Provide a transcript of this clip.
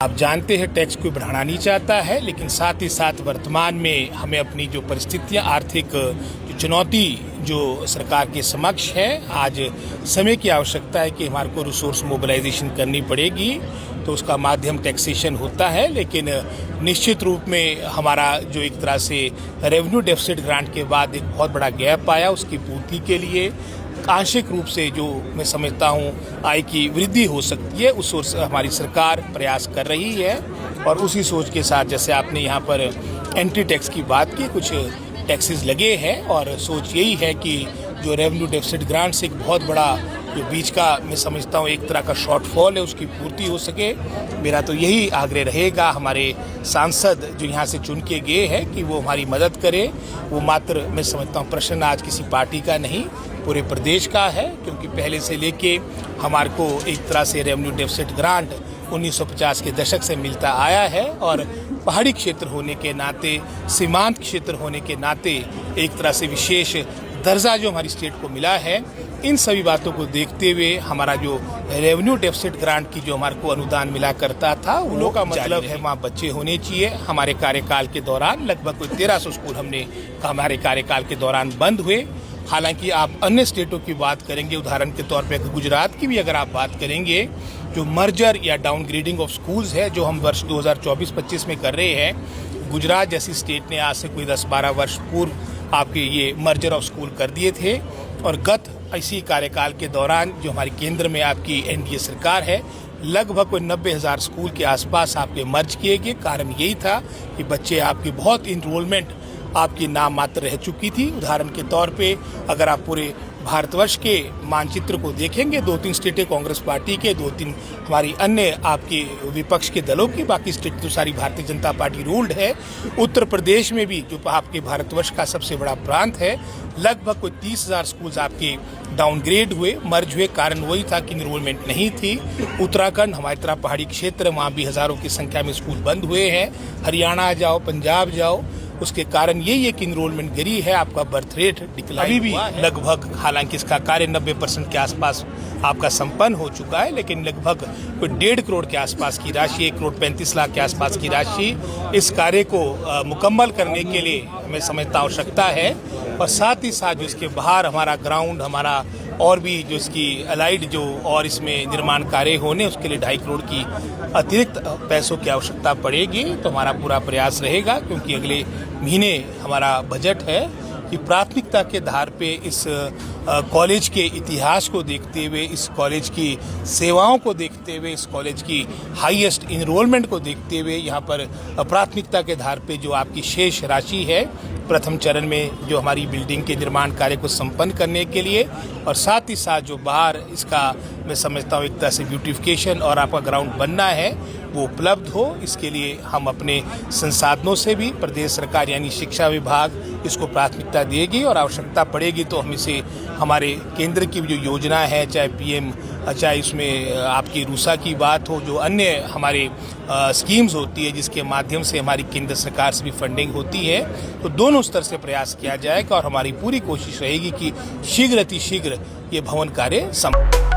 आप जानते हैं टैक्स कोई बढ़ाना नहीं चाहता है, लेकिन साथ ही साथ वर्तमान में हमें अपनी जो परिस्थितियां, आर्थिक जो चुनौती जो सरकार के समक्ष है, आज समय की आवश्यकता है कि हमारे को रिसोर्स मोबिलाइजेशन करनी पड़ेगी। तो उसका माध्यम टैक्सेशन होता है, लेकिन निश्चित रूप में हमारा जो एक तरह से रेवेन्यू डेफिसिट ग्रांट के बाद एक बहुत बड़ा गैप आया, उसकी पूर्ति के लिए आंशिक रूप से जो मैं समझता हूँ आय की वृद्धि हो सकती है, उस ओर से हमारी सरकार प्रयास कर रही है। और उसी सोच के साथ जैसे आपने यहाँ पर एंट्री टैक्स की बात की, कुछ टैक्सेस लगे हैं और सोच यही है कि जो रेवेन्यू डेफिसिट ग्रांट से एक बहुत बड़ा जो बीच का मैं समझता हूँ एक तरह का शॉर्टफॉल है, उसकी पूर्ति हो सके। मेरा तो यही आग्रह रहेगा हमारे सांसद जो यहाँ से चुन के गए हैं कि वो हमारी मदद करें। वो मात्र मैं समझता हूँ प्रश्न आज किसी पार्टी का नहीं, पूरे प्रदेश का है, क्योंकि पहले से लेके हमारे को एक तरह से रेवेन्यू डेफिसिट ग्रांट 1950 के दशक से मिलता आया है। और पहाड़ी क्षेत्र होने के नाते, सीमांत क्षेत्र होने के नाते एक तरह से विशेष दर्जा जो हमारी स्टेट को मिला है, इन सभी बातों को देखते हुए हमारा जो रेवेन्यू डेफिसिट ग्रांट की जो हमारे को अनुदान मिला करता था, उन लोगों का मतलब है वहाँ बच्चे होने चाहिए। हमारे कार्यकाल के दौरान लगभग कोई 1300 स्कूल हमारे कार्यकाल के दौरान बंद हुए। हालांकि आप अन्य स्टेटों की बात करेंगे, उदाहरण के तौर पे गुजरात की भी अगर आप बात करेंगे, जो मर्जर या डाउनग्रेडिंग ऑफ स्कूल्स है जो हम वर्ष 2024-25 में कर रहे हैं, गुजरात जैसी स्टेट ने आज से कोई 10-12 वर्ष पूर्व आपके ये मर्जर ऑफ स्कूल कर दिए थे। और गत इसी कार्यकाल के दौरान जो हमारे केंद्र में आपकी एनडीए सरकार है, लगभग कोई 90,000 स्कूल के आसपास आपके मर्ज किए गए। कारण यही था कि बच्चे आपकी बहुत इनरोलमेंट आपकी नाम मात्र रह चुकी थी। उदाहरण के तौर पे अगर आप पूरे भारतवर्ष के मानचित्र को देखेंगे, 2-3 स्टेटें कांग्रेस पार्टी के, 2-3 हमारी अन्य आपकी विपक्ष के दलों की, बाकी स्टेट तो सारी भारतीय जनता पार्टी रूल्ड है। उत्तर प्रदेश में भी जो आपके भारतवर्ष का सबसे बड़ा प्रांत है, लगभग कोई 30,000 स्कूल्स आपके डाउनग्रेड हुए, मर्ज हुए। कारण वही था कि इनरोलमेंट नहीं थी। उत्तराखंड हमारी तरह पहाड़ी क्षेत्र, वहाँ भी हजारों की संख्या में स्कूल बंद हुए हैं। हरियाणा जाओ, पंजाब जाओ, उसके कारण यही है कि इनरोलमेंट गिरी है, आपका बर्थ रेट डिक्लाइन अभी भी लगभग, हालांकि इसका कार्य 90% के आसपास आपका संपन्न हो चुका है, लेकिन लगभग कोई 1.5 करोड़ के आसपास की राशि, 1,35 लाख के आसपास की राशि इस कार्य को मुकम्मल करने के लिए मैं समझता आवश्यकता है। और साथ ही साथ जो इसके बाहर हमारा ग्राउंड, हमारा और भी जो इसकी अलाइड जो और इसमें निर्माण कार्य होने, उसके लिए 2.5 करोड़ की अतिरिक्त पैसों की आवश्यकता पड़ेगी। तो हमारा पूरा प्रयास रहेगा, क्योंकि अगले महीने हमारा बजट है कि प्राथमिकता के आधार पे इस कॉलेज के इतिहास को देखते हुए, इस कॉलेज की सेवाओं को देखते हुए, इस कॉलेज की हाईएस्ट इनरोलमेंट को देखते हुए यहाँ पर प्राथमिकता के आधार पे जो आपकी शेष राशि है, प्रथम चरण में जो हमारी बिल्डिंग के निर्माण कार्य को संपन्न करने के लिए, और साथ ही साथ जो बाहर इसका मैं समझता हूँ एक तरह से ब्यूटिफिकेशन और आपका ग्राउंड बनना है, वो उपलब्ध हो। इसके लिए हम अपने संसाधनों से भी, प्रदेश सरकार यानी शिक्षा विभाग इसको प्राथमिकता देगी, और आवश्यकता पड़ेगी तो हम इसे हमारे केंद्र की जो योजना है, चाहे पीएम, चाहे इसमें आपकी रूसा की बात हो, जो अन्य हमारे स्कीम्स होती है जिसके माध्यम से हमारी केंद्र सरकार से भी फंडिंग होती है, तो दोनों स्तर से प्रयास किया जाएगा। और हमारी पूरी कोशिश रहेगी कि शीघ्र अतिशीघ्र ये भवन कार्य संपन्न